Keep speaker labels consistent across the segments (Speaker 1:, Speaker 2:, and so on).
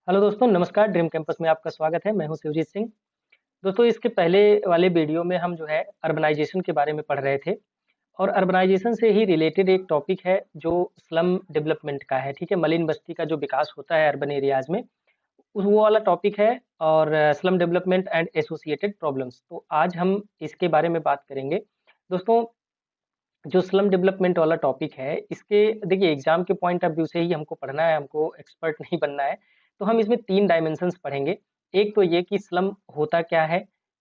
Speaker 1: Hello दोस्तों, नमस्कार। Dream campus में आपका स्वागत है। मैं हूं शिवजीत सिंह। दोस्तों, इसके पहले वाले वीडियो में हम जो है अर्बनाइजेशन के बारे में पढ़ रहे थे और अर्बनाइजेशन से ही रिलेटेड एक टॉपिक है जो स्लम डेवलपमेंट का है। ठीक है, मलिन बस्ती का जो विकास होता है अर्बन एरियाज में, वो वाला टॉपिक है। और slum development and associated problems, तो आज हम इसके बारे में बात करेंगे। दोस्तों, जो स्लम डेवलपमेंट वाला टॉपिक है, इसके देखिए एग्जाम के पॉइंट ऑफ व्यू से ही हमको पढ़ना है, हमको एक्सपर्ट नहीं बनना है। तो हम इसमें 3 डायमेंशंस पढ़ेंगे। एक तो ये कि स्लम होता क्या है,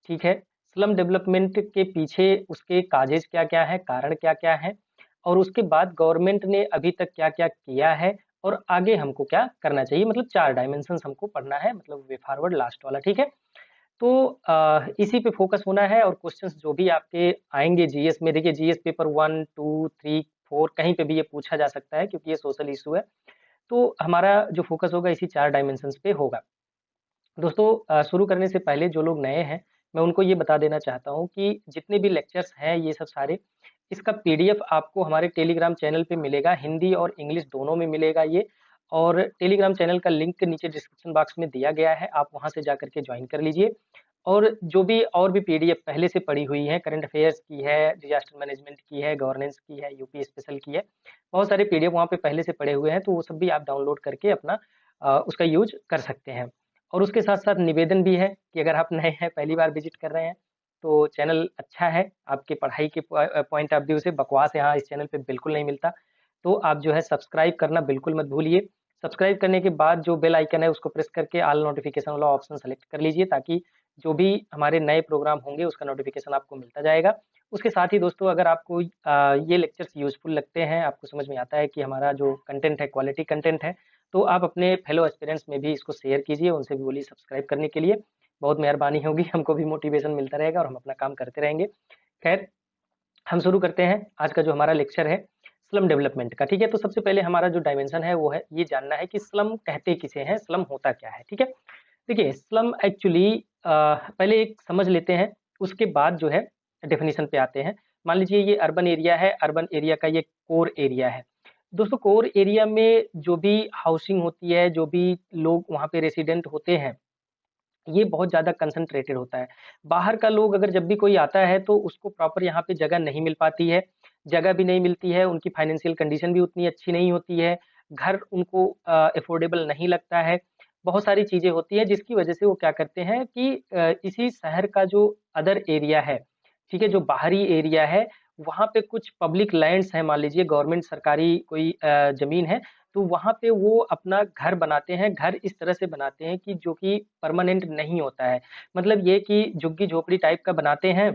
Speaker 1: ठीक है? स्लम डेवलपमेंट के पीछे उसके काजेज़ क्या-क्या हैं, कारण क्या-क्या हैं, और उसके बाद गवर्नमेंट ने अभी तक क्या-क्या किया है और आगे हमको क्या करना चाहिए। मतलब 4 डायमेंशंस हमको पढ़ना है, मतलब वे फॉरवर्ड लास्ट वाला, ठीक है? तो इसी पे फ़ोकस होना है और क्वेश्चंस जो भी आपके आएँगे जीएस में, देखिए जीएस पेपर 1, 2, 3, 4 कहीं पे भी ये पूछा जा सकता है क्योंकि ये सोशल इश्यू है। तो हमारा जो फ़ोकस होगा इसी 4 डायमेंशंस पे होगा। दोस्तों, शुरू करने से पहले जो लोग नए हैं, मैं उनको ये बता देना चाहता हूँ कि जितने भी लेक्चर्स हैं ये सब सारे, इसका पीडीएफ आपको हमारे टेलीग्राम चैनल पे मिलेगा, हिंदी और इंग्लिश दोनों में मिलेगा ये। और टेलीग्राम चैनल का लिंक नीचे डिस्क्रिप्शन बॉक्स में दिया गया है, आप वहाँ से जाकर के जॉइन कर लीजिए। और जो भी और भी पीडीएफ पहले से पड़ी हुई है, करंट अफेयर्स की है, डिजास्टर मैनेजमेंट की है, गवर्नेंस की है, यूपी स्पेशल की है, बहुत सारे पीडीएफ वहाँ पे पहले से पड़े हुए हैं, तो वो सब भी आप डाउनलोड करके अपना उसका यूज़ कर सकते हैं। और उसके साथ-साथ निवेदन भी है कि अगर आप नए हैं, पहली बार विज़िट कर रहे हैं, तो चैनल अच्छा है, आपकी पढ़ाई के पॉइंट ऑफ व्यू से बकवास यहाँ इस चैनल पे बिल्कुल नहीं मिलता। तो आप जो है सब्सक्राइब करना बिल्कुल मत भूलिए। सब्सक्राइब करने के बाद जो बेल आइकन है उसको प्रेस करके ऑल नोटिफ़िकेशन वाला ऑप्शन सेलेक्ट कर लीजिए, ताकि जो भी हमारे नए प्रोग्राम होंगे उसका नोटिफ़िकेशन आपको मिलता जाएगा। उसके साथ ही दोस्तों, अगर आपको ये लेक्चर्स यूज़फुल लगते हैं, आपको समझ में आता है कि हमारा जो कंटेंट है क्वालिटी कंटेंट है, तो आप अपने फेलो एस्पिरेंट्स में भी इसको शेयर कीजिए, उनसे भी बोलिए सब्सक्राइब करने के लिए। बहुत मेहरबानी होगी, हमको भी मोटिवेशन मिलता रहेगा और हम अपना काम करते रहेंगे। खैर, हम शुरू करते हैं आज का जो हमारा लेक्चर है स्लम डेवलपमेंट का, ठीक है? तो सबसे पहले हमारा जो डायमेंशन है वो है ये जानना है कि स्लम कहते किसे हैं, स्लम होता क्या है, ठीक है? देखिए स्लम एक्चुअली पहले एक समझ लेते हैं, उसके बाद जो है डेफिनेशन पे आते हैं। मान लीजिए ये अर्बन एरिया है, अर्बन एरिया का ये कोर एरिया है। दोस्तों, कोर एरिया में जो भी हाउसिंग होती है, जो भी लोग वहाँ पे रेसिडेंट होते हैं, ये बहुत ज़्यादा कंसंट्रेटेड होता है। बाहर का लोग अगर जब भी कोई आता है तो उसको प्रॉपर यहाँ पे जगह नहीं मिल पाती है, जगह भी नहीं मिलती है, उनकी फाइनेंशियल कंडीशन भी उतनी अच्छी नहीं होती है, घर उनको अफोर्डेबल नहीं लगता है। बहुत सारी चीज़ें होती हैं जिसकी वजह से वो क्या करते हैं कि इसी शहर का जो अदर एरिया है, ठीक है? जो बाहरी एरिया है, वहाँ पे कुछ पब्लिक लैंड्स हैं, मान लीजिए गवर्नमेंट सरकारी कोई ज़मीन है, तो वहाँ पे वो अपना घर बनाते हैं। घर इस तरह से बनाते हैं कि जो कि परमानेंट नहीं होता है। मतलब ये कि झुग्गी-झोपड़ी टाइप का बनाते हैं,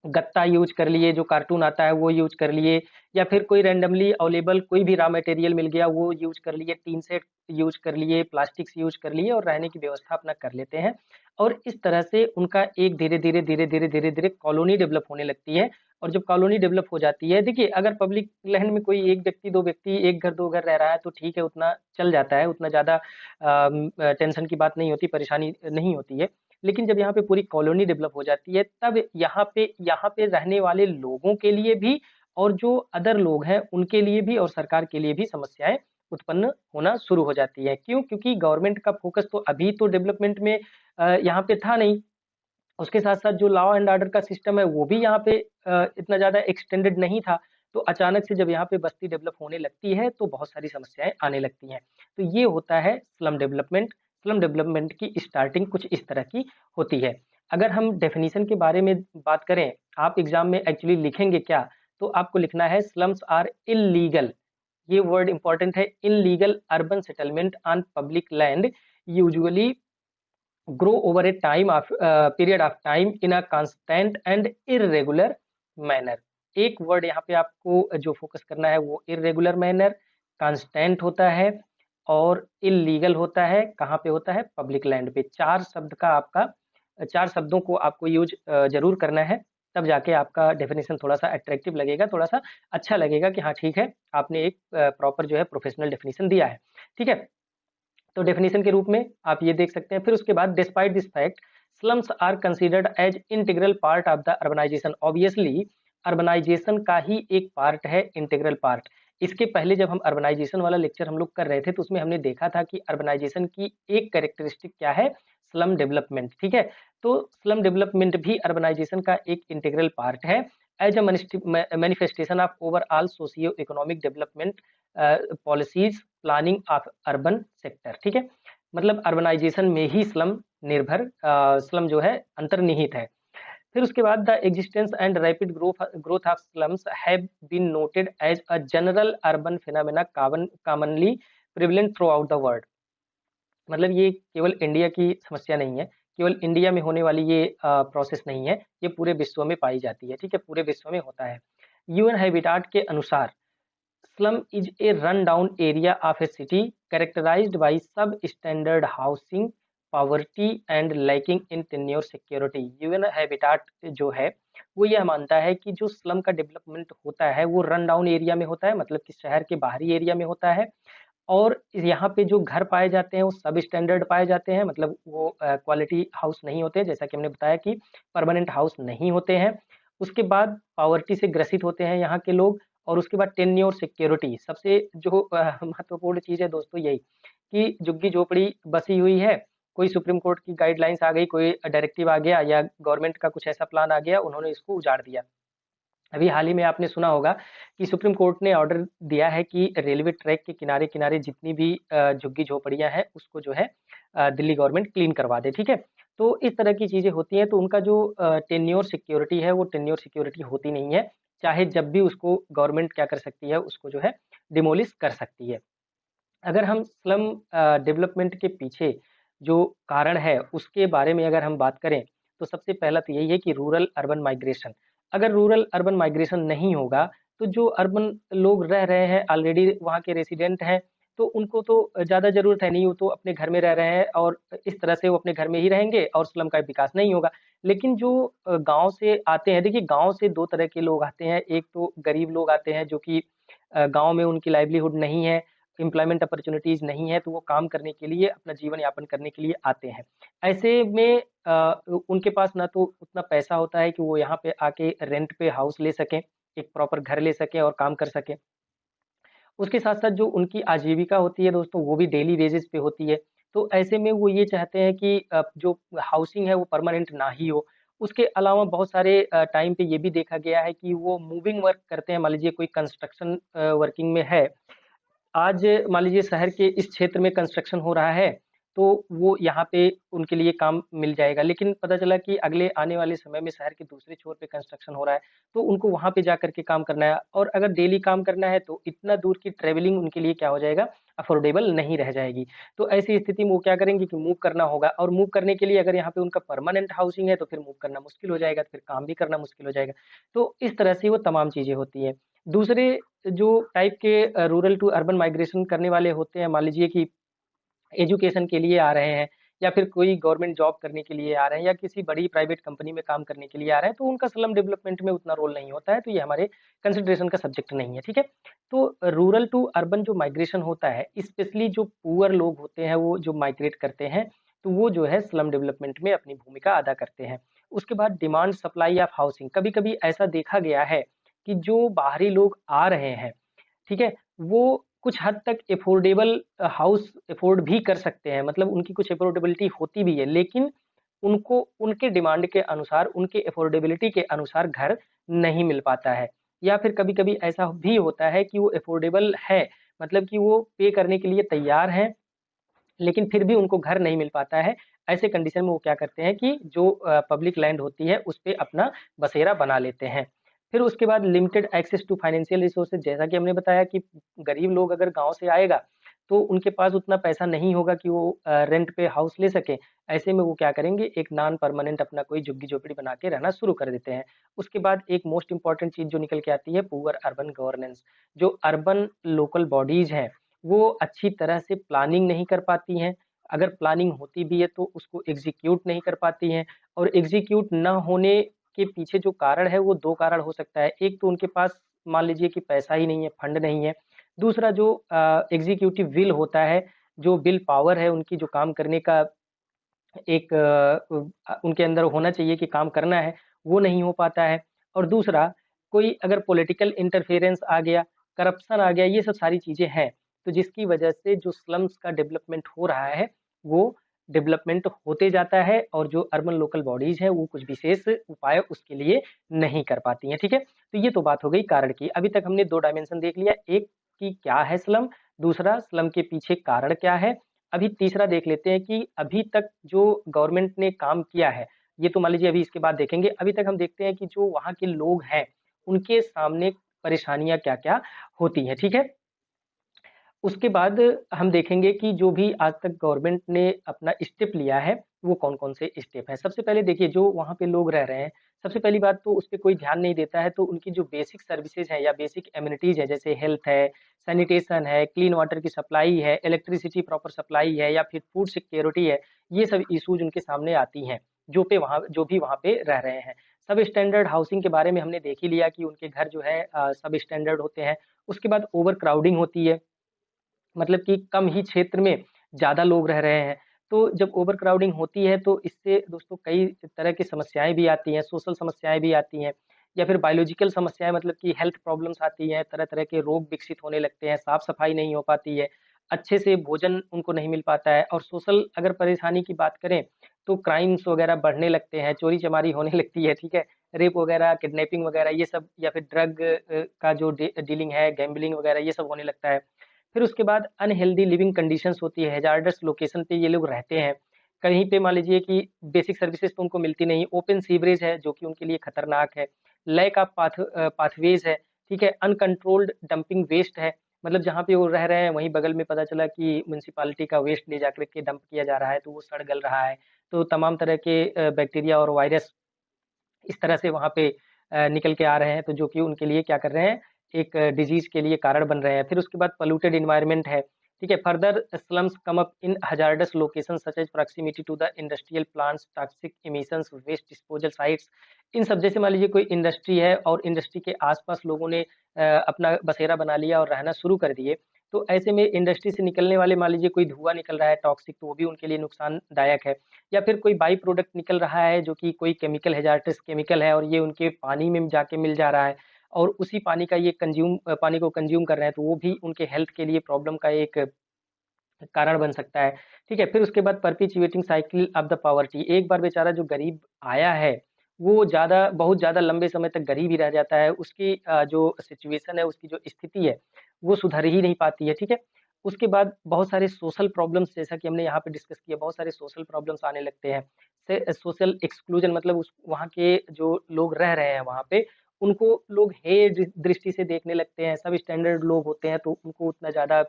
Speaker 1: गत्ता यूज़ कर लिए, जो कार्टून आता है वो यूज़ कर लिए, या फिर कोई रैंडमली अवेलेबल कोई भी रॉ मटेरियल मिल गया वो यूज़ कर लिए, टीन शेड यूज़ कर लिए, प्लास्टिक्स यूज़ कर लिए और रहने की व्यवस्था अपना कर लेते हैं। और इस तरह से उनका एक धीरे-धीरे, धीरे-धीरे, धीरे-धीरे कॉलोनी डेवलप होने लगती है। और जब कॉलोनी डेवलप हो जाती है, देखिए अगर पब्लिक लैंड में कोई 1 व्यक्ति, 2 व्यक्ति, 1 घर, 2 घर रह रहा है तो ठीक है, उतना चल जाता है, उतना ज़्यादा टेंशन की बात नहीं होती, परेशानी नहीं होती है। लेकिन जब यहाँ पे पूरी कॉलोनी डेवलप हो जाती है, तब यहाँ पे रहने वाले लोगों के लिए भी और जो अदर लोग हैं उनके लिए भी और सरकार के लिए भी समस्याएँ उत्पन्न होना शुरू हो जाती है। क्यों? क्योंकि गवर्नमेंट का फ़ोकस तो अभी तो डेवलपमेंट में यहाँ पे था नहीं। उसके साथ-साथ जो लॉ एंड ऑर्डर का सिस्टम है वो भी यहाँ पे इतना ज़्यादा एक्सटेंडेड नहीं था। तो अचानक से जब यहाँ पे बस्ती डेवलप होने लगती है तो बहुत सारी समस्याएँ आने लगती हैं। तो ये होता है स्लम डेवलपमेंट। स्लम डेवलपमेंट की स्टार्टिंग कुछ इस तरह की होती है। अगर हम डेफिनिशन के बारे में बात करें, आप एग्ज़ाम में एक्चुअली लिखेंगे क्या? तो आपको लिखना है स्लम्स आर इल्लीगल, ये वर्ड इम्पोर्टेंट है, illegal urban settlement on public land usually grow over a time of period of time in a constant and irregular manner। एक वर्ड यहाँ पे आपको जो फोकस करना है वो इरेगुलर मैनर, कांस्टेंट होता है और इलीगल होता है। कहाँ पे होता है? पब्लिक लैंड पे। 4 शब्द का आपका 4 शब्दों को आपको यूज जरूर करना है, तब जाके आपका डेफिनेशन थोड़ा सा अट्रैक्टिव लगेगा, थोड़ा सा अच्छा लगेगा कि हाँ ठीक है, आपने एक प्रॉपर जो है प्रोफेशनल डेफिनेशन दिया है। ठीक है, तो डेफिनेशन के रूप में आप ये देख सकते हैं। फिर उसके बाद despite this fact, slums are considered as integral part of the urbanisation. Obviously urbanisation का ही एक पार्ट है, इंटीग्रल पार्ट। इसके पहले जब हम अर्बनाइजेशन वाला लेक्चर हम लोग कर रहे थे तो उसमें हमने देखा था कि अर्बनाइजेशन की एक कैरेक्टरिस्टिक क्या है, स्लम डेवलपमेंट। ठीक है, तो स्लम डेवलपमेंट भी अर्बनाइजेशन का एक इंटीग्रल पार्ट है as a manifestation of overall socio economic development policies planning of urban sector. ठीक है, मतलब अर्बनाइजेशन में ही स्लम निर्भर स्लम जो है अंतर्निहित है। फिर उसके बाद the existence and rapid growth of slums have been noted as a general urban phenomena commonly prevalent throughout the world. मतलब ये केवल इंडिया की समस्या नहीं है, केवल इंडिया में होने वाली ये प्रोसेस नहीं है, ये पूरे विश्व में पाई जाती है। ठीक है, पूरे विश्व में होता है। यूएन हैबिटाट के अनुसार slum is a run-down area of a city characterized by substandard housing, poverty and lacking in tenure security। UN habitat जो है वो यह मानता है कि जो स्लम का डेवलपमेंट होता है वो रन डाउन एरिया में होता है, मतलब कि शहर के बाहरी एरिया में होता है। और यहाँ पे जो घर पाए जाते हैं वो सब स्टैंडर्ड पाए जाते हैं, मतलब वो क्वालिटी हाउस नहीं होते, जैसा कि हमने बताया कि परमानेंट हाउस नहीं होते हैं। उसके बाद पावर्टी से ग्रसित होते हैं यहाँ के लोग। और उसके बाद टेन्योर सिक्योरिटी, सबसे जो महत्वपूर्ण चीज है दोस्तों यही कि झुग्गी झोपड़ी बसी हुई है, कोई सुप्रीम कोर्ट की गाइडलाइंस आ गई, कोई डायरेक्टिव आ गया या गवर्नमेंट का कुछ ऐसा प्लान आ गया, उन्होंने इसको उजाड़ दिया। अभी हाल ही में आपने सुना होगा कि सुप्रीम कोर्ट ने ऑर्डर दिया है कि रेलवे ट्रैक के किनारे किनारे जितनी भी झुग्गी झोपड़ियां हैं उसको जो है दिल्ली गवर्नमेंट क्लीन करवा दे। ठीक है, तो इस तरह की चीजें होती हैं, तो उनका जो टेन्योर सिक्योरिटी है वो टेन्योर सिक्योरिटी होती नहीं है, चाहे जब भी उसको गवर्नमेंट क्या कर सकती है, उसको जो है डिमोलिश कर सकती है। अगर हम स्लम डेवलपमेंट के पीछे जो कारण है उसके बारे में अगर हम बात करें तो सबसे पहला तो यही है कि रूरल अर्बन माइग्रेशन। अगर रूरल अर्बन माइग्रेशन नहीं होगा तो जो अर्बन लोग रह रहे हैं ऑलरेडी वहाँ के रेसिडेंट हैं, तो उनको तो ज़्यादा ज़रूरत है नहीं, वो तो अपने घर में रह रहे हैं और इस तरह से वो अपने घर में ही रहेंगे और स्लम का विकास नहीं होगा। लेकिन जो गांव से आते हैं, देखिए गांव से दो तरह के लोग आते हैं, एक तो गरीब लोग आते हैं जो कि गांव में उनकी लाइवलीहुड नहीं है, एम्प्लॉयमेंट अपॉर्चुनिटीज नहीं है, तो वो काम करने के लिए अपना जीवन यापन करने के लिए आते हैं। ऐसे में उनके पास ना तो उतना पैसा होता है कि वो यहाँ पे आके रेंट पे हाउस ले सकें, एक प्रॉपर घर ले सकें और काम कर सकें। उसके साथ साथ जो उनकी आजीविका होती है दोस्तों वो भी डेली बेसिस पे होती है। तो ऐसे में वो ये चाहते हैं कि जो हाउसिंग है वो परमानेंट ना ही हो। उसके अलावा बहुत सारे टाइम पे ये भी देखा गया है कि वो मूविंग वर्क करते हैं। मान लीजिए कोई कंस्ट्रक्शन वर्किंग में है, आज मान लीजिए शहर के इस क्षेत्र में कंस्ट्रक्शन हो रहा है, तो वो यहाँ पे उनके लिए काम मिल जाएगा। लेकिन पता चला कि अगले आने वाले समय में शहर के दूसरे छोर पे कंस्ट्रक्शन हो रहा है, तो उनको वहाँ पे जाकर के काम करना है। और अगर डेली काम करना है तो इतना दूर की ट्रेवलिंग उनके लिए क्या हो जाएगा, अफोर्डेबल नहीं रह जाएगी। तो ऐसी स्थिति में वो क्या करेंगे कि मूव करना होगा, और मूव करने के लिए अगर यहाँ पे उनका परमानेंट हाउसिंग है तो फिर मूव करना मुश्किल हो जाएगा, तो फिर काम भी करना मुश्किल हो जाएगा। तो इस तरह से वो तमाम चीजें होती हैं। दूसरे जो टाइप के रूरल टू अर्बन माइग्रेशन करने वाले होते हैं, मान लीजिए कि एजुकेशन के लिए आ रहे हैं या फिर कोई गवर्नमेंट जॉब करने के लिए आ रहे हैं या किसी बड़ी प्राइवेट कंपनी में काम करने के लिए आ रहे हैं, तो उनका स्लम डेवलपमेंट में उतना रोल नहीं होता है, तो ये हमारे कंसिडरेशन का सब्जेक्ट नहीं है। ठीक है, तो रूरल टू अर्बन जो माइग्रेशन होता है, स्पेशली जो पुअर लोग होते हैं वो जो माइग्रेट करते हैं, तो वो जो है स्लम डेवलपमेंट में अपनी भूमिका अदा करते हैं। उसके बाद डिमांड सप्लाई ऑफ हाउसिंग, कभी कभी ऐसा देखा गया है कि जो बाहरी लोग आ रहे हैं, ठीक है, वो कुछ हद तक अफोर्डेबल हाउस अफोर्ड भी कर सकते हैं, मतलब उनकी कुछ अफोर्डेबिलिटी होती भी है, लेकिन उनको उनके डिमांड के अनुसार, उनके अफोर्डेबिलिटी के अनुसार घर नहीं मिल पाता है। या फिर कभी-कभी ऐसा भी होता है कि वो अफोर्डेबल है, मतलब कि वो पे करने के लिए तैयार हैं, लेकिन फिर भी उनको घर नहीं मिल पाता है। ऐसे कंडीशन में वो क्या करते हैं कि जो पब्लिक लैंड होती है उस पे अपना बसेरा बना लेते हैं। फिर उसके बाद limited access to financial resources, जैसा कि हमने बताया कि गरीब लोग अगर गाँव से आएगा, तो उनके पास उतना पैसा नहीं होगा कि वो रेंट पे हाउस ले सकें। ऐसे में वो क्या करेंगे, एक नॉन परमानेंट अपना कोई झुग्गी-झोपड़ी बना के रहना शुरू कर देते हैं। उसके बाद एक मोस्ट इम्पोर्टेंट चीज़ जो निकल के आती है, पुअर अर्बन गवर्नेंस। जो अर्बन लोकल बॉडीज़ हैं, वो अच्छी तरह से प्लानिंग नहीं कर पाती हैं। अगर प्लानिंग होती भी है तो उसको एग्जीक्यूट नहीं कर पाती हैं, और एग्जीक्यूट ना होने के पीछे जो कारण है वो 2 कारण हो सकता है। एक तो उनके पास मान लीजिए कि पैसा ही नहीं है, फंड नहीं है। दूसरा जो एग्जीक्यूटिव विल होता है, जो विल पावर है उनकी, जो काम करने का एक उनके अंदर होना चाहिए कि काम करना है, वो नहीं हो पाता है। और दूसरा, कोई अगर पॉलिटिकल इंटरफेरेंस आ गया, करप्शन आ गया, ये सब सारी चीज़ें हैं। तो जिसकी वजह से जो स्लम्स का डेवलपमेंट हो रहा है, वो डेवलपमेंट होते जाता है और जो अर्बन लोकल बॉडीज़ हैं, वो कुछ विशेष उपाय उसके लिए नहीं कर पाती हैं, ठीक है? तो ये तो बात हो गई कारण की। अभी तक हमने 2 डायमेंशन देख लिया, एक कि क्या है स्लम, दूसरा स्लम के पीछे कारण क्या है। अभी तीसरा देख लेते हैं कि अभी तक जो गवर्नमेंट ने काम किया है, ये तो मान लीजिए अभी इसके बाद देखेंगे। अभी तक हम देखते हैं कि जो वहाँ के लोग हैं, उनके सामने परेशानियाँ क्या-क्या होती हैं, ठीक है? उसके बाद हम देखेंगे कि जो भी आज तक गवर्नमेंट ने अपना स्टेप लिया है, वो कौन-कौन से स्टेप हैं। सबसे पहले देखिए जो वहाँ पे लोग रह रहे हैं, सबसे पहली बात तो उस पे कोई ध्यान नहीं देता है, तो उनकी जो बेसिक सर्विसेज़ हैं या बेसिक एमिनिटीज़ है, जैसे हेल्थ है, सैनिटेशन है, क्लीन वाटर की सप्लाई है, इलेक्ट्रिसिटी प्रॉपर सप्लाई है या फिर फूड सिक्योरिटी है, ये सब इश्यूज़ उनके सामने आती हैं, जो भी वहाँ पे रह रहे हैं। सब स्टैंडर्ड हाउसिंग के बारे में हमने देख ही लिया कि उनके घर जो है सब स्टैंडर्ड होते हैं। उसके बाद ओवर क्राउडिंग होती है, मतलब कि कम ही क्षेत्र में ज़्यादा लोग रह रहे हैं। तो जब ओवरक्राउडिंग होती है तो इससे दोस्तों कई तरह की समस्याएँ भी आती हैं, सोशल समस्याएँ भी आती हैं या फिर बायोलॉजिकल समस्याएँ मतलब कि हेल्थ प्रॉब्लम्स आती हैं, तरह-तरह के रोग विकसित होने लगते हैं, साफ-सफाई नहीं हो पाती है, अच्छे से भोजन उनको नहीं मिल पाता है और सोशल अगर परेशानी की बात करें तो क्राइम्स वगैरह बढ़ने लगते हैं, चोरी-चमारी होने लगती है, ठीक है? रेप वगैरह, किडनैपिंग वगैरह ये सब या फिर ड्रग का जो डीलिंग है, गैम्बलिंग वगैरह ये सब होने लगता है। फिर उसके बाद अनहेल्दी लिविंग कंडीशंस होती है, हैज़ार्डस लोकेशन पे ये लोग रहते हैं। कहीं पे मान लीजिए कि बेसिक सर्विसेज़ तो उनको मिलती नहीं, ओपन सीवरेज है जो कि उनके लिए खतरनाक है, लैक ऑफ पाथवेज़ है, ठीक है? अनकंट्रोल्ड डंपिंग वेस्ट है, मतलब जहाँ पे वो रह रहे हैं वहीं बगल में पता चला कि म्युनिसिपैलिटी का वेस्ट ले जाकर के डंप किया जा रहा है, तो वो सड़ गल रहा है। तो तमाम तरह के बैक्टीरिया और वायरस इस तरह से वहाँ पे निकल के आ रहे हैं, तो जो कि उनके लिए क्या कर रहे हैं, एक डिज़ीज़ के लिए कारण बन रहे हैं। फिर उसके बाद पॉल्यूटेड एनवायरनमेंट है, ठीक है? Further slums come up in hazardous locations such as proximity to the industrial plants, toxic emissions, waste disposal sites. इन सब जैसे मान लीजिए कोई इंडस्ट्री है और इंडस्ट्री के आस-पास लोगों ने अपना बसेरा बना लिया और रहना शुरू कर दिए, तो ऐसे में इंडस्ट्री से निकलने वाले मान लीजिए कोई धुआँ निकल रहा है टॉक्सिक, तो वो भी उनके लिए नुकसानदायक है। या फिर कोई बाई प्रोडक्ट निकल रहा है जो कि कोई केमिकल हैज़ार्डस केमिकल है और ये उनके पानी में जाके मिल जा रहा है और उसी पानी का ये पानी को कंज़्यूम कर रहे हैं, तो वो भी उनके हेल्थ के लिए प्रॉब्लम का एक कारण बन सकता है, ठीक है? फिर उसके बाद perpetuating cycle of the poverty, एक बार बेचारा जो गरीब आया है, वो बहुत ज़्यादा लंबे समय तक गरीब ही रह जाता है, उसकी जो सिचुएशन है, उसकी जो स्थिति है, वो सुधर ही नहीं पाती है, ठीक है? उसके बाद बहुत सारे सोशल प्रॉब्लम्स जैसा कि हमने यहाँ पे डिस्कस किया, बहुत सारे सोशल प्रॉब्लम्स आने लगते हैं। सोशल एक्सक्लूजन मतलब उस वहाँ के जो लोग रह रहे हैं वहाँ पे, उनको लोग हेय दृष्टि से देखने लगते हैं, सब स्टैंडर्ड लोग होते हैं, तो उनको उतना ज़्यादा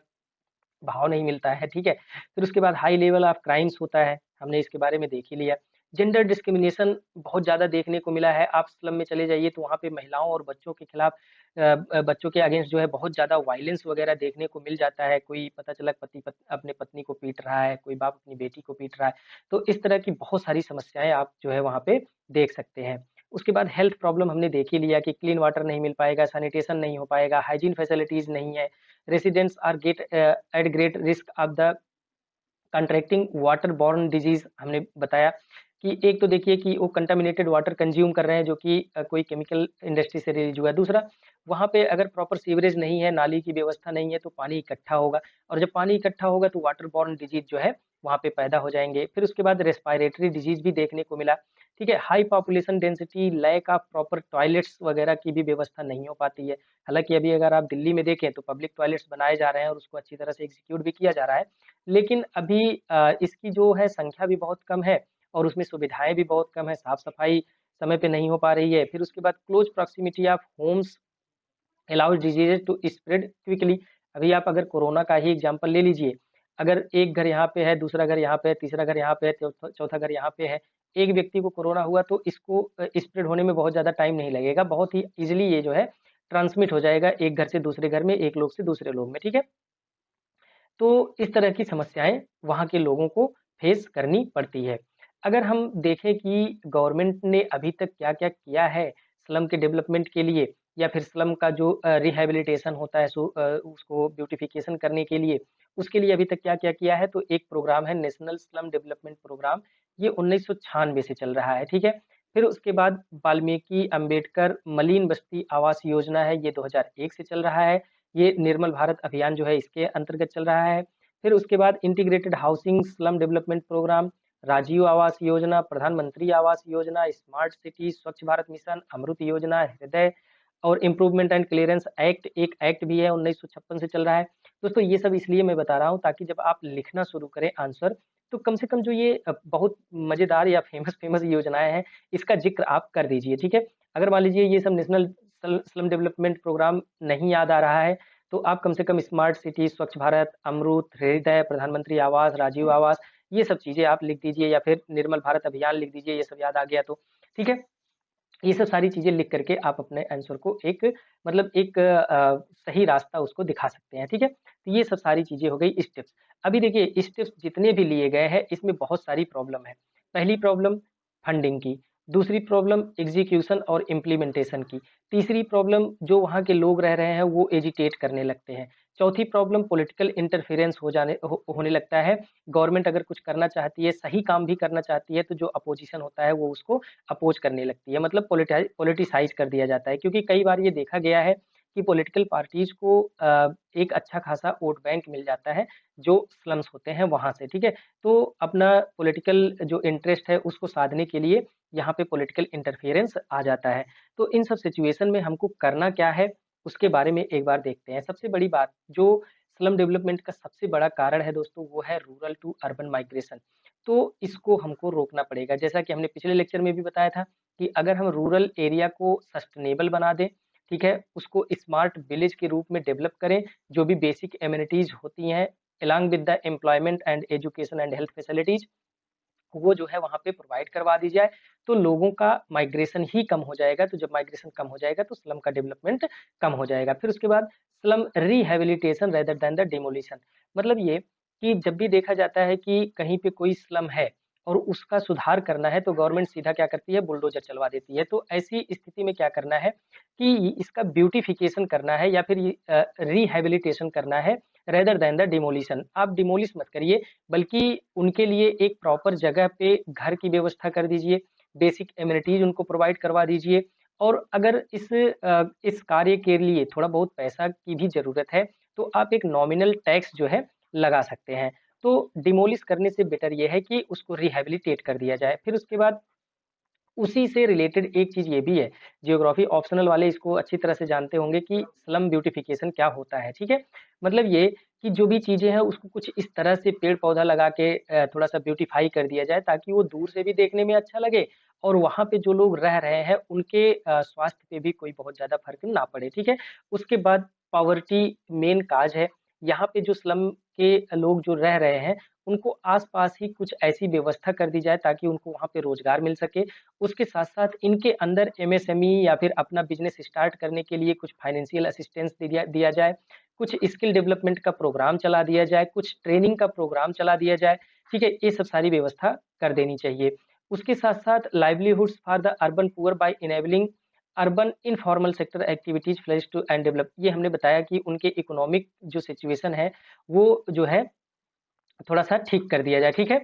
Speaker 1: भाव नहीं मिलता है, ठीक है? फिर उसके बाद हाई लेवल ऑफ क्राइम्स होता है, हमने इसके बारे में देख ही लिया। जेंडर डिस्क्रिमिनेशन बहुत ज़्यादा देखने को मिला है, आप स्लम में चले जाइए तो वहाँ पे महिलाओं और बच्चों के खिलाफ बच्चों के अगेंस्ट जो है बहुत ज़्यादा वायलेंस वगैरह देखने को मिल जाता है। कोई पता चला अपने पत्नी को पीट रहा है, कोई बाप अपनी बेटी को पीट रहा है। तो इस तरह की बहुत सारी समस्याएँ आप जो है वहाँ पे देख सकते हैं। उसके बाद हेल्थ प्रॉब्लम हमने देख ही लिया कि क्लीन वाटर नहीं मिल पाएगा, सैनिटेशन नहीं हो पाएगा, हाइजीन फैसिलिटीज़ नहीं है, residents are at great risk of the contracting water borne disease हमने बताया कि एक तो देखिए कि वो कंटामिनेटेड वाटर कंज्यूम कर रहे हैं जो कि कोई केमिकल इंडस्ट्री से रिलीज हुआ है। दूसरा, वहाँ पे अगर प्रॉपर सीवरेज नहीं है, नाली की व्यवस्था नहीं है तो पानी इकट्ठा होगा और जब पानी इकट्ठा होगा तो वाटर बॉर्न डिजीज जो है वहाँ पे पैदा हो जाएंगे। फिर उसके बाद रेस्पिरेटरी डिजीज भी देखने को मिला, ठीक है? High population density, lack of proper toilets वगैरह की भी व्यवस्था नहीं हो पाती है। हालांकि अभी अगर आप दिल्ली में देखें तो पब्लिक टॉयलेट्स बनाए जा रहे हैं और उसको अच्छी तरह से एग्जीक्यूट भी किया जा रहा है, लेकिन अभी इसकी जो है संख्या भी बहुत कम है और उसमें सुविधाएँ भी बहुत कम है, साफ-सफाई समय पे नहीं हो पा रही है। फिर उसके बाद close proximity of homes allows diseases to spread quickly. अभी आप अगर कोरोना का ही एग्ज़ाम्पल ले लीजिए, अगर एक घर यहाँ पे है, दूसरा घर यहाँ पे है, तीसरा घर यहाँ पे है, चौथा घर यहाँ पे है, एक व्यक्ति को कोरोना हुआ तो इसको स्प्रेड होने में बहुत ज़्यादा टाइम नहीं लगेगा, बहुत ही ईज़िली ये जो है ट्रांसमिट हो जाएगा एक घर से दूसरे घर में, एक लोग से दूसरे लोग में, ठीक है? तो इस तरह की समस्याएँ वहाँ के लोगों को फेस करनी पड़ती है। अगर हम देखें कि गवर्नमेंट ने अभी तक क्या-क्या किया है स्लम के डेवलपमेंट के लिए या फिर स्लम का जो रिहैबिलिटेशन होता है उसको ब्यूटिफिकेशन करने के लिए, उसके लिए अभी तक क्या-क्या किया है, तो एक प्रोग्राम है नेशनल स्लम डेवलपमेंट प्रोग्राम, ये 1996 से चल रहा है, ठीक है? फिर उसके बाद वाल्मीकि अंबेडकर मलिन बस्ती आवास योजना है, ये 2001 से चल रहा है। ये निर्मल भारत अभियान जो है इसके अंतर्गत चल रहा है। फिर उसके बाद integrated housing slum development programme, Rajiv Awas Yojana, प्रधानमंत्री आवास योजना, स्मार्ट सिटी, स्वच्छ भारत मिशन, अमृत योजना, हृदय और इम्प्रूवमेंट एंड क्लियरेंस एक्ट, एक एक्ट भी है 1956 से चल रहा है। दोस्तों ये सब इसलिए मैं बता रहा हूँ ताकि जब आप लिखना शुरू करें आंसर, तो कम से कम जो ये बहुत मजेदार या फेमस फेमस योजनाएं हैं इसका जिक्र आप कर दीजिए, ठीक है। अगर मान लीजिए ये सब नेशनल स्लम डेवलपमेंट प्रोग्राम नहीं याद आ रहा है, तो आप कम से कम स्मार्ट सिटी, स्वच्छ भारत, अमृत, हृदय, प्रधानमंत्री आवास, राजीव आवास, ये सब चीजें आप लिख दीजिए, या फिर निर्मल भारत अभियान लिख दीजिए, ये सब याद आ गया तो ठीक है। ये सब सारी चीजें लिख करके आप अपने आंसर को एक मतलब एक सही रास्ता उसको दिखा सकते हैं, ठीक है। तो ये सब सारी चीजें हो गई स्टेप्स। अभी देखिए स्टेप्स जितने भी लिए गए हैं इसमें बहुत सारी प्रॉब्लम है। पहली प्रॉब्लम फंडिंग की, दूसरी प्रॉब्लम एग्जीक्यूशन और इम्प्लीमेंटेशन की, तीसरी प्रॉब्लम जो वहाँ के लोग रह रहे हैं वो एजिटेट करने लगते हैं, चौथी प्रॉब्लम पॉलिटिकल इंटरफेरेंस होने लगता है। गवर्नमेंट अगर कुछ करना चाहती है, सही काम भी करना चाहती है, तो जो अपोजिशन होता है वो उसको अपोज करने लगती है, मतलब पॉलिटिसाइज कर दिया जाता है। क्योंकि कई बार ये देखा गया है कि पॉलिटिकल पार्टीज को एक अच्छा खासा वोट बैंक मिल जाता है जो स्लम्स होते हैं वहां से, ठीक है। तो अपना पॉलिटिकल जो इंटरेस्ट है उसको साधने के लिए यहाँ पे पॉलिटिकल इंटरफेरेंस आ जाता है। तो इन सब सिचुएशन में हमको करना क्या है उसके बारे में एक बार देखते हैं। सबसे बड़ी बात जो स्लम डेवलपमेंट का सबसे बड़ा कारण है दोस्तों, वो है रूरल टू अर्बन माइग्रेशन। तो इसको हमको रोकना पड़ेगा। जैसा कि हमने पिछले लेक्चर में भी बताया था कि अगर हम रूरल एरिया को सस्टेनेबल बना दें, ठीक है, उसको स्मार्ट विलेज के रूप में डेवलप करें, जो भी बेसिक एमिनिटीज होती हैं along with the employment and education and health facilities, वो जो है वहाँ पे प्रोवाइड करवा दी जाए, तो लोगों का माइग्रेशन ही कम हो जाएगा। तो जब माइग्रेशन कम हो जाएगा तो स्लम का डेवलपमेंट कम हो जाएगा। फिर उसके बाद slum rehabilitation rather than the demolition, मतलब ये कि जब भी देखा जाता है कि कहीं पे कोई स्लम है और उसका सुधार करना है तो गवर्नमेंट सीधा क्या करती है, बुलडोजर चलवा देती है। तो ऐसी स्थिति में क्या करना है कि इसका ब्यूटिफिकेशन करना है या फिर रिहैबिलिटेशन करना है रेदर देन द डिमोलिशन। आप डिमोलिश मत करिए, बल्कि उनके लिए एक प्रॉपर जगह पे घर की व्यवस्था कर दीजिए, बेसिक एमिनिटीज उनको प्रोवाइड करवा दीजिए। और अगर इस कार्य के लिए थोड़ा बहुत पैसा की भी जरूरत है तो आप एक नॉमिनल टैक्स जो है लगा सकते हैं। तो डिमोलिश करने से बेटर ये है कि उसको रिहैबिलिटेट कर दिया जाए। फिर उसके बाद उसी से रिलेटेड एक चीज ये भी है, जियोग्राफी ऑप्शनल वाले इसको अच्छी तरह से जानते होंगे कि स्लम ब्यूटिफिकेशन क्या होता है, ठीक है। मतलब ये कि जो भी चीजें हैं उसको कुछ इस तरह से पेड़ पौधा लगा के थोड़ा सा ब्यूटीफाई कर दिया जाए ताकि वो दूर से भी देखने में अच्छा लगे और वहां पे जो लोग रह रहे हैं उनके स्वास्थ्य पे भी कोई बहुत ज्यादा फर्क ना पड़े, ठीक है। उसके बाद पावर्टी मेन काज है। यहाँ पे जो स्लम के लोग जो रह रहे हैं उनको आसपास ही कुछ ऐसी व्यवस्था कर दी जाए ताकि उनको वहां पे रोजगार मिल सके। उसके साथ-साथ इनके अंदर एमएसएमई या फिर अपना बिज़नेस स्टार्ट करने के लिए कुछ फाइनेंशियल असिस्टेंस दिया दिया जाए, कुछ स्किल डेवलपमेंट का प्रोग्राम चला दिया जाए, कुछ ट्रेनिंग का प्रोग्राम चला दिया जाए, ठीक है? ये सब सारी व्यवस्था कर देनी चाहिए। उसके साथ-साथ livelihoods for the urban poor by enabling urban informal sector activities flourish to and develop. ये हमने बताया कि उनके इकोनॉमिक जो सिचुएशन है, वो जो है थोड़ा-सा ठीक कर दिया जाए, ठीक है?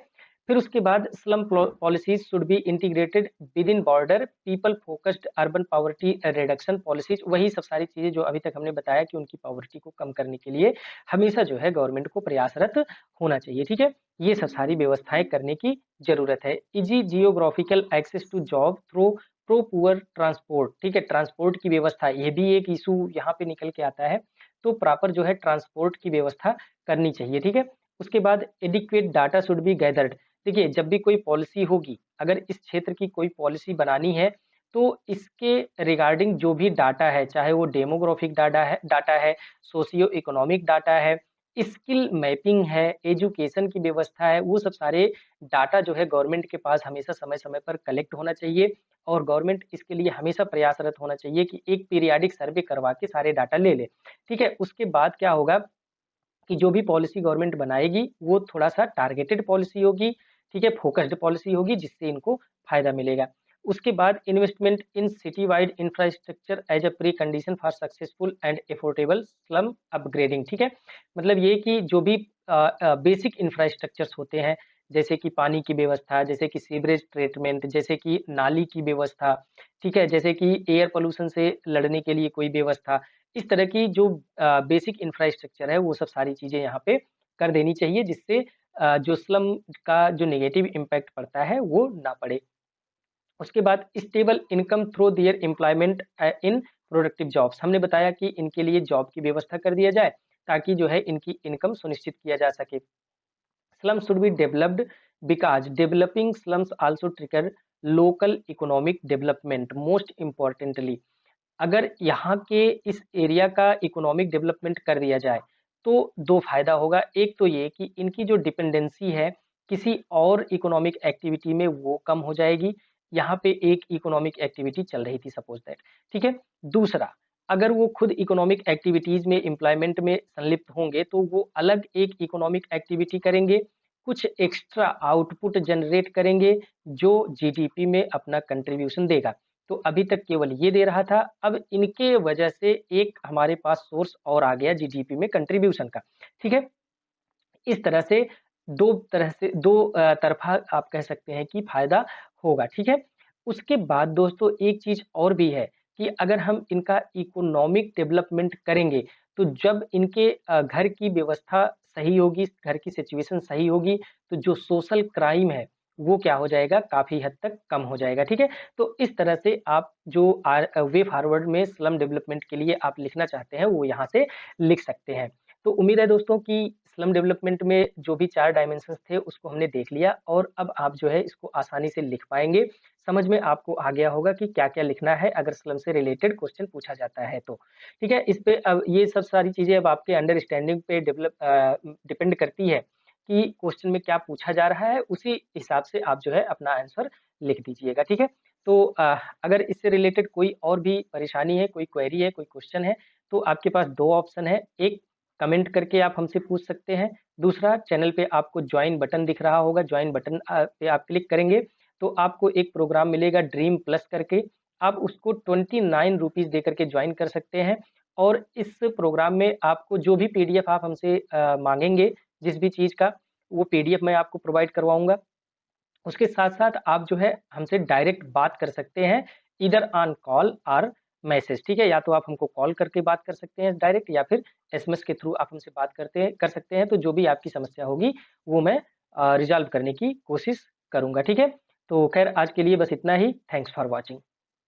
Speaker 1: फिर उसके बाद slum policies should be integrated with in border people focused urban poverty reduction policies. वही सब सारी चीजें जो अभी तक हमने बताया कि उनकी पॉवर्टी को कम करने के लिए हमेशा जो है गवर्नमेंट को प्रयासरत होना चाहिए, ठीक है। ये सब सारी व्यवस्थाएं करने की जरूरत है। Easy geographical access to job through pro poor transport, ठीक है, ट्रांसपोर्ट की व्यवस्था ये भी एक इशू यहाँ पे निकल के आता है। तो प्रॉपर जो है ट्रांसपोर्ट की व्यवस्था करनी चाहिए, ठीक है। उसके बाद adequate data should be gathered. देखिए जब भी कोई पॉलिसी होगी, अगर इस क्षेत्र की कोई पॉलिसी बनानी है तो इसके रिगार्डिंग जो भी डाटा है, चाहे वो डेमोग्राफिक डाटा है, सोशियो इकोनॉमिक डाटा है, स्किल मैपिंग है, एजुकेशन की व्यवस्था है, वो सब सारे डाटा जो है गवर्नमेंट के पास हमेशा समय समय पर कलेक्ट होना चाहिए। और गवर्नमेंट इसके लिए हमेशा प्रयासरत होना चाहिए कि एक पीरियाडिक सर्वे करवा के सारे डाटा ले ले, ठीक है। उसके बाद क्या होगा कि जो भी पॉलिसी गवर्नमेंट बनाएगी वो थोड़ा-सा टारगेटेड पॉलिसी होगी, ठीक है, फोकस्ड पॉलिसी होगी जिससे इनको फ़ायदा मिलेगा। उसके बाद investment in city wide infrastructure as a pre condition for successful and affordable slum upgrading, ठीक है। मतलब ये कि जो भी बेसिक इंफ्रास्ट्रक्चर्स होते हैं, जैसे कि पानी की व्यवस्था, जैसे कि सीवरेज ट्रीटमेंट, जैसे कि नाली की व्यवस्था, ठीक है, जैसे कि एयर पॉल्यूशन से लड़ने के लिए कोई व्यवस्था, इस तरह की जो बेसिक इंफ्रास्ट्रक्चर है वो सब सारी चीज़ें यहाँ पे कर देनी चाहिए, जिससे जो स्लम का जो नेगेटिव इम्पैक्ट पड़ता है वो ना पड़े। उसके बाद stable income through their employment in productive jobs, हमने बताया कि इनके लिए जॉब की व्यवस्था कर दिया जाए ताकि जो है इनकी इनकम सुनिश्चित किया जा सके। Slums should be developed because developing slums also trigger local economic development. Most importantly, अगर यहाँ के इस एरिया का इकोनॉमिक डेवलपमेंट कर दिया जाए तो दो फायदा होगा। एक तो ये कि इनकी जो डिपेंडेंसी है किसी और इकोनॉमिक एक्टिविटी में वो कम हो जाएगी। यहाँ पे एक इकोनॉमिक एक्टिविटी चल रही थी सपोज दैट, ठीक है। दूसरा, अगर वो खुद इकोनॉमिक एक्टिविटीज में एम्प्लॉयमेंट में संलिप्त होंगे तो वो अलग एक इकोनॉमिक एक्टिविटी करेंगे, कुछ एक्स्ट्रा आउटपुट जनरेट करेंगे जो जीडीपी में अपना कंट्रीब्यूशन देगा। तो अभी तक केवल ये दे रहा था, अब इनके वजह से एक हमारे पास सोर्स और आ गया जीडीपी में कंट्रीब्यूशन का, ठीक है। इस तरह से दो तरफा आप कह सकते हैं कि फायदा होगा, ठीक है। उसके बाद दोस्तों एक चीज और भी है कि अगर हम इनका इकोनॉमिक डेवलपमेंट करेंगे तो जब इनके घर की व्यवस्था सही होगी, घर की सिचुएशन सही होगी, तो जो सोशल क्राइम है वो क्या हो जाएगा, काफी हद तक कम हो जाएगा, ठीक है। तो इस तरह से आप जो वे फॉरवर्ड में स्लम डेवलपमेंट के लिए आप लिखना चाहते हैं वो यहाँ से लिख सकते हैं। तो उम्मीद है दोस्तों कि स्लम डेवलपमेंट में जो भी 4 डायमेंशंस थे उसको हमने देख लिया और अब आप जो है इसको आसानी से लिख पाएँगे। समझ में आपको आ गया होगा कि क्या-क्या लिखना है अगर स्लम से रिलेटेड क्वेश्चन पूछा जाता है तो। ठीक है? इस पे अब ये सब सारी चीज़ें अब आपके अंडरस्टैंडिंग पे डिपेंड करती है कि क्वेश्चन में क्या पूछा जा रहा है, उसी हिसाब से आप जो है अपना आंसर लिख दीजिएगा। ठीक है? तो अगर इससे रिलेटेड कोई और भी परेशानी है, कोई क्वेरी है, कोई क्वेश्चन है, तो आपके पास 2 ऑप्शन है। एक, कमेंट करके आप हमसे पूछ सकते हैं। दूसरा, चैनल पे आपको जॉइन बटन दिख रहा होगा, जॉइन बटन पे आप क्लिक करेंगे तो आपको एक प्रोग्राम मिलेगा ड्रीम प्लस करके। आप उसको 29 रुपीज़ दे करके जॉइन कर सकते हैं और इस प्रोग्राम में आपको जो भी पीडीएफ आप हमसे माँगेंगे, जिस भी चीज़ का, वो पीडीएफ मैं आपको प्रोवाइड करवाऊँगा। उसके साथ-साथ आप जो है हमसे डायरेक्ट बात कर सकते हैं, ईदर ऑन कॉल और मैसेज, ठीक है? या तो आप हमको कॉल करके बात कर सकते हैं डायरेक्ट या फिर एसएमएस के थ्रू आप हमसे बात कर सकते हैं, तो जो भी आपकी समस्या होगी वो मैं रिज़ॉल्व करने की कोशिश करूँगा, ठीक है? तो ख़ैर आज के लिए बस इतना ही। Thanks for watching.